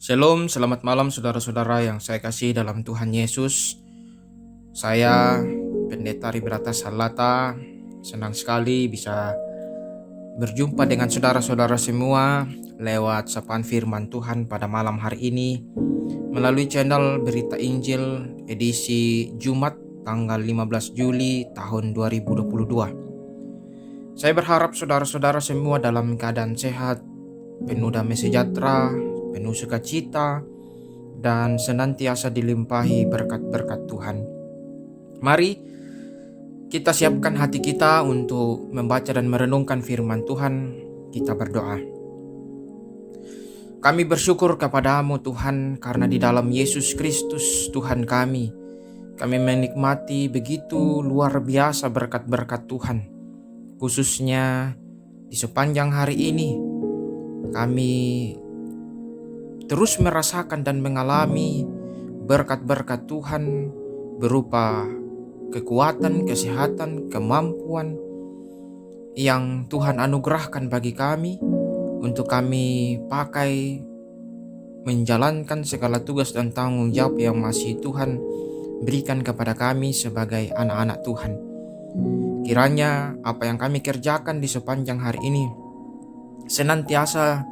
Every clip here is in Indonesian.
Shalom, selamat malam saudara-saudara yang saya kasih dalam Tuhan Yesus. Saya Pendeta Ribrata Salata, senang sekali bisa berjumpa dengan saudara-saudara semua lewat sapaan firman Tuhan pada malam hari ini melalui channel Berita Injil edisi Jumat tanggal 15 Juli tahun 2022. Saya berharap saudara-saudara semua dalam keadaan sehat, penuh damai sejahtera, penuh sukacita, dan senantiasa dilimpahi berkat-berkat Tuhan. Mari kita siapkan hati kita untuk membaca dan merenungkan firman Tuhan. Kita berdoa. Kami bersyukur kepadamu Tuhan, karena di dalam Yesus Kristus Tuhan kami menikmati begitu luar biasa berkat-berkat Tuhan. Khususnya di sepanjang hari ini kami terus merasakan dan mengalami berkat-berkat Tuhan berupa kekuatan, kesehatan, kemampuan yang Tuhan anugerahkan bagi kami untuk kami pakai menjalankan segala tugas dan tanggung jawab yang masih Tuhan berikan kepada kami sebagai anak-anak Tuhan. Kiranya apa yang kami kerjakan di sepanjang hari ini senantiasa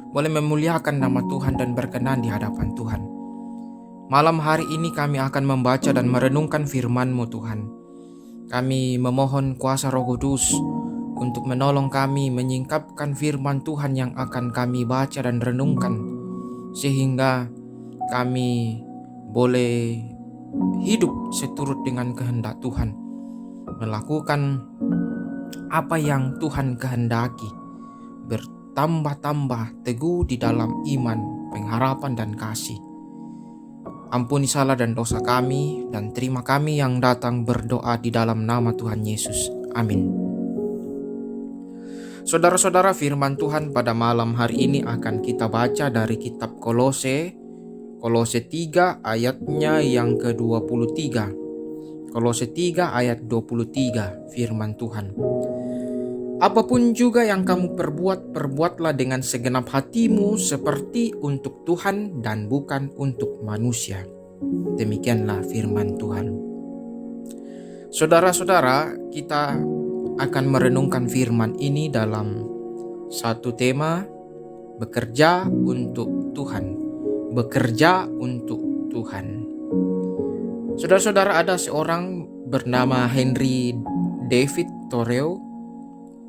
boleh memuliakan nama Tuhan dan berkenan di hadapan Tuhan. Malam hari ini kami akan membaca dan merenungkan firman-Mu Tuhan. Kami memohon kuasa Roh Kudus untuk menolong kami menyingkapkan firman Tuhan yang akan kami baca dan renungkan, sehingga kami boleh hidup seturut dengan kehendak Tuhan, melakukan apa yang Tuhan kehendaki, bertambah-tambah teguh di dalam iman, pengharapan, dan kasih. Ampuni salah dan dosa kami, dan terima kami yang datang berdoa di dalam nama Tuhan Yesus. Amin. Saudara-saudara, firman Tuhan pada malam hari ini akan kita baca dari kitab Kolose 3 ayatnya yang ke-23. Kolose 3 ayat 23, firman Tuhan. Apapun juga yang kamu perbuat, perbuatlah dengan segenap hatimu seperti untuk Tuhan dan bukan untuk manusia. Demikianlah firman Tuhan. Saudara-saudara, kita akan merenungkan firman ini dalam satu tema, bekerja untuk Tuhan. Bekerja untuk Tuhan. Saudara-saudara, ada seorang bernama Henry David Thoreau.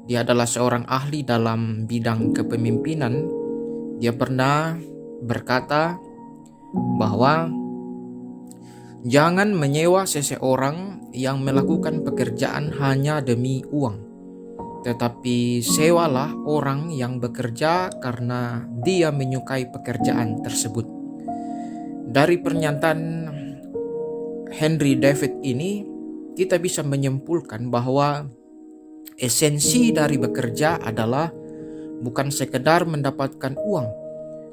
Dia adalah seorang ahli dalam bidang kepemimpinan. Dia pernah berkata bahwa jangan menyewa seseorang yang melakukan pekerjaan hanya demi uang, tetapi sewalah orang yang bekerja karena dia menyukai pekerjaan tersebut. Dari pernyataan Henry David ini, kita bisa menyimpulkan bahwa esensi dari bekerja adalah bukan sekedar mendapatkan uang,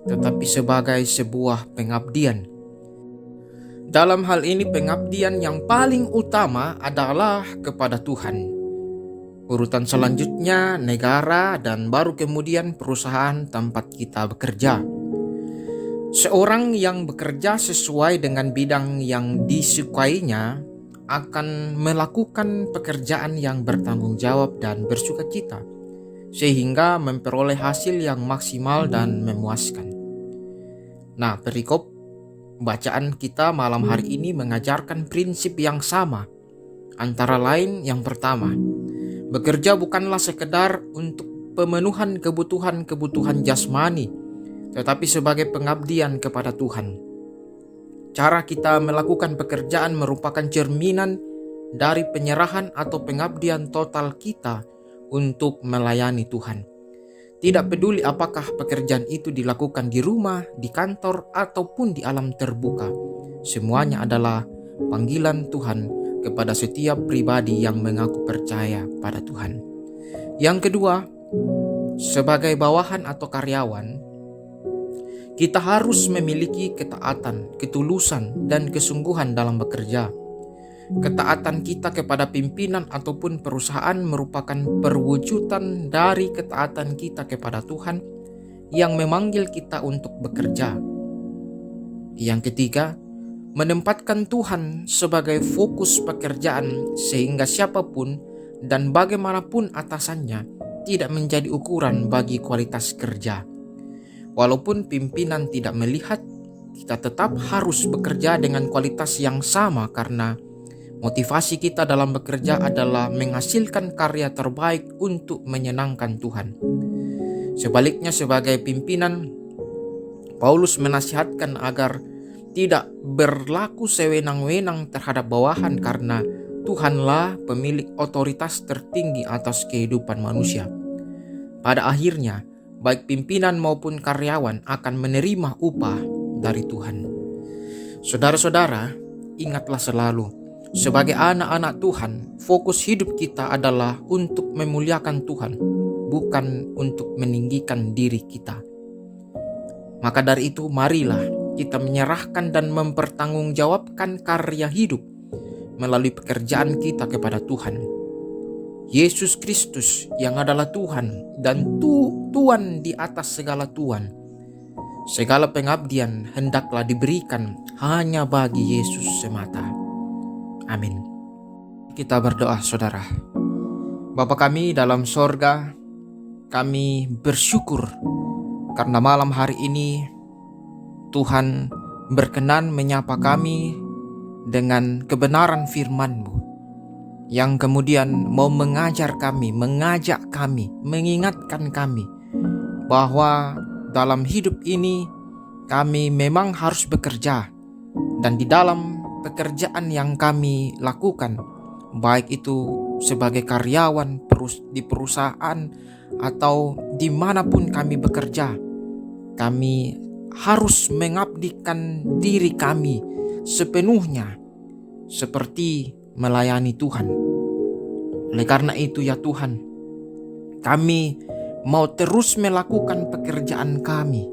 tetapi sebagai sebuah pengabdian. Dalam hal ini pengabdian yang paling utama adalah kepada Tuhan. Urutan selanjutnya negara, dan baru kemudian perusahaan tempat kita bekerja. Seorang yang bekerja sesuai dengan bidang yang disukainya akan melakukan pekerjaan yang bertanggung jawab dan bersukacita, sehingga memperoleh hasil yang maksimal dan memuaskan. Nah, perikop bacaan kita malam hari ini mengajarkan prinsip yang sama. Antara lain, yang pertama, bekerja bukanlah sekedar untuk pemenuhan kebutuhan jasmani, tetapi sebagai pengabdian kepada Tuhan. Cara kita melakukan pekerjaan merupakan cerminan dari penyerahan atau pengabdian total kita untuk melayani Tuhan. Tidak peduli apakah pekerjaan itu dilakukan di rumah, di kantor, ataupun di alam terbuka. Semuanya adalah panggilan Tuhan kepada setiap pribadi yang mengaku percaya pada Tuhan. Yang kedua, sebagai bawahan atau karyawan, kita harus memiliki ketaatan, ketulusan, dan kesungguhan dalam bekerja. ketaatan kita kepada pimpinan ataupun perusahaan merupakan perwujudan dari ketaatan kita kepada Tuhan yang memanggil kita untuk bekerja. Yang ketiga, menempatkan Tuhan sebagai fokus pekerjaan sehingga siapapun dan bagaimanapun atasannya tidak menjadi ukuran bagi kualitas kerja. Walaupun pimpinan tidak melihat, kita tetap harus bekerja dengan kualitas yang sama karena motivasi kita dalam bekerja adalah menghasilkan karya terbaik untuk menyenangkan Tuhan. Sebaliknya, sebagai pimpinan, Paulus menasihatkan agar tidak berlaku sewenang-wenang terhadap bawahan karena Tuhanlah pemilik otoritas tertinggi atas kehidupan manusia. Pada akhirnya, baik pimpinan maupun karyawan akan menerima upah dari Tuhan. Saudara-saudara, ingatlah selalu, sebagai anak-anak Tuhan, fokus hidup kita adalah untuk memuliakan Tuhan, bukan untuk meninggikan diri kita. Maka dari itu, marilah kita menyerahkan dan mempertanggungjawabkan karya hidup melalui pekerjaan kita kepada Tuhan. Yesus Kristus yang adalah Tuhan dan Tuhan di atas segala Tuhan. Segala pengabdian hendaklah diberikan hanya bagi Yesus semata. Amin. Kita berdoa, saudara. Bapa kami dalam sorga, kami bersyukur karena malam hari ini Tuhan berkenan menyapa kami dengan kebenaran firman-Mu yang kemudian mau mengajar kami, mengajak kami, mengingatkan kami bahwa dalam hidup ini kami memang harus bekerja, dan di dalam pekerjaan yang kami lakukan, baik itu sebagai karyawan di perusahaan atau dimanapun kami bekerja, kami harus mengabdikan diri kami sepenuhnya seperti melayani Tuhan. Oleh karena itu ya Tuhan, kami mau terus melakukan pekerjaan kami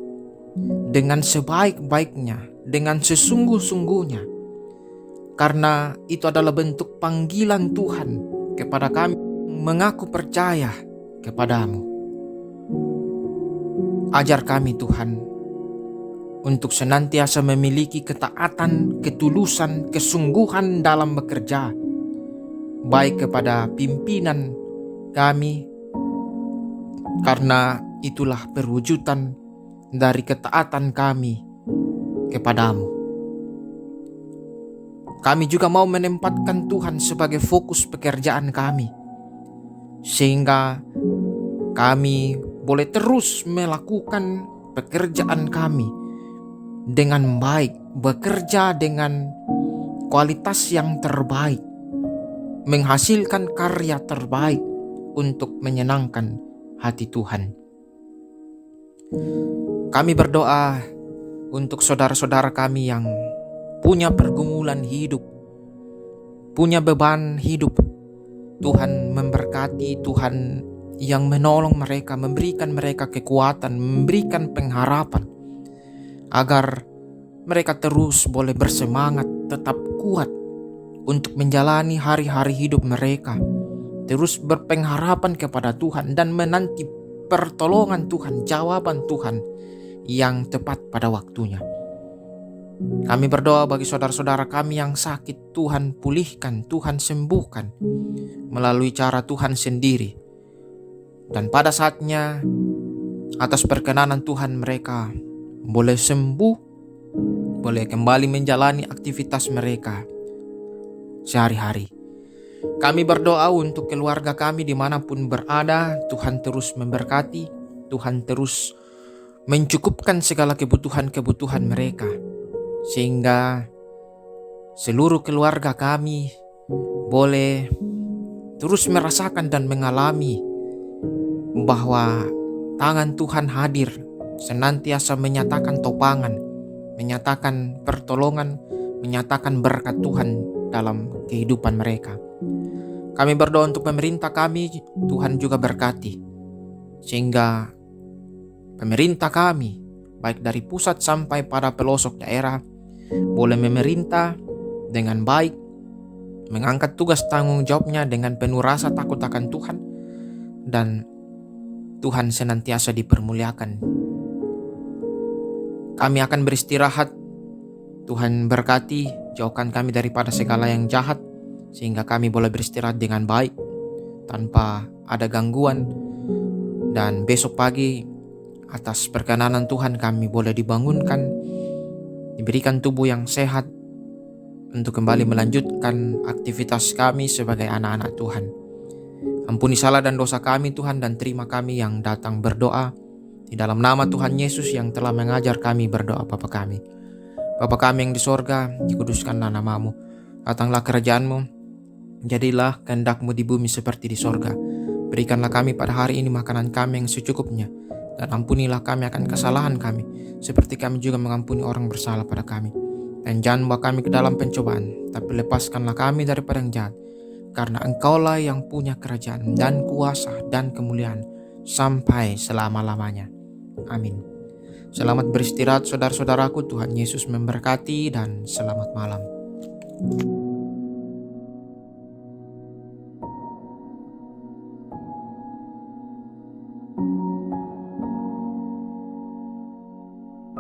dengan sebaik-baiknya, dengan sesungguh-sungguhnya, karena itu adalah bentuk panggilan Tuhan kepada kami mengaku percaya kepadamu. Ajar kami Tuhan untuk senantiasa memiliki ketaatan, ketulusan, kesungguhan dalam bekerja, baik kepada pimpinan kami, karena itulah perwujudan dari ketaatan kami kepadamu. Kami juga mau menempatkan Tuhan sebagai fokus pekerjaan kami, sehingga kami boleh terus melakukan pekerjaan kami dengan baik, bekerja dengan kualitas yang terbaik, menghasilkan karya terbaik untuk menyenangkan hati Tuhan. Kami berdoa untuk saudara-saudara kami yang punya pergumulan hidup, punya beban hidup. Tuhan memberkati, Tuhan yang menolong mereka, memberikan mereka kekuatan, memberikan pengharapan, agar mereka terus boleh bersemangat, tetap kuat untuk menjalani hari-hari hidup mereka, terus berpengharapan kepada Tuhan dan menanti pertolongan Tuhan, jawaban Tuhan yang tepat pada waktunya. Kami berdoa bagi saudara-saudara kami yang sakit, Tuhan pulihkan, Tuhan sembuhkan melalui cara Tuhan sendiri. Dan pada saatnya, atas perkenanan Tuhan, mereka boleh sembuh, boleh kembali menjalani aktivitas mereka sehari-hari. Kami berdoa untuk keluarga kami dimanapun berada. Tuhan terus memberkati, Tuhan terus mencukupkan segala kebutuhan-kebutuhan mereka, sehingga seluruh keluarga kami boleh terus merasakan dan mengalami bahwa tangan Tuhan hadir, senantiasa menyatakan topangan, menyatakan pertolongan, menyatakan berkat Tuhan dalam kehidupan mereka. Kami berdoa untuk pemerintah kami, Tuhan juga berkati, sehingga pemerintah kami, baik dari pusat sampai pada pelosok daerah, boleh memerintah dengan baik, mengangkat tugas tanggung jawabnya dengan penuh rasa takut akan Tuhan, dan Tuhan senantiasa dipermuliakan. Kami akan beristirahat. Tuhan berkati, jauhkan kami daripada segala yang jahat, sehingga kami boleh beristirahat dengan baik, tanpa ada gangguan. Dan besok pagi, atas perkenanan Tuhan, kami boleh dibangunkan, diberikan tubuh yang sehat, untuk kembali melanjutkan aktivitas kami sebagai anak-anak Tuhan. Ampuni salah dan dosa kami Tuhan, dan terima kami yang datang berdoa di dalam nama Tuhan Yesus yang telah mengajar kami berdoa. Bapa kami, Bapa kami yang di sorga, dikuduskanlah namamu, datanglah kerajaan-Mu, jadilah kehendak-Mu di bumi seperti di sorga. Berikanlah kami pada hari ini makanan kami yang secukupnya, dan ampunilah kami akan kesalahan kami, seperti kami juga mengampuni orang bersalah pada kami. Dan jangan bawa kami ke dalam pencobaan, tapi lepaskanlah kami daripada yang jahat, karena Engkaulah yang punya kerajaan dan kuasa dan kemuliaan sampai selama-lamanya. Amin. Selamat beristirahat saudara-saudaraku, Tuhan Yesus memberkati, dan selamat malam.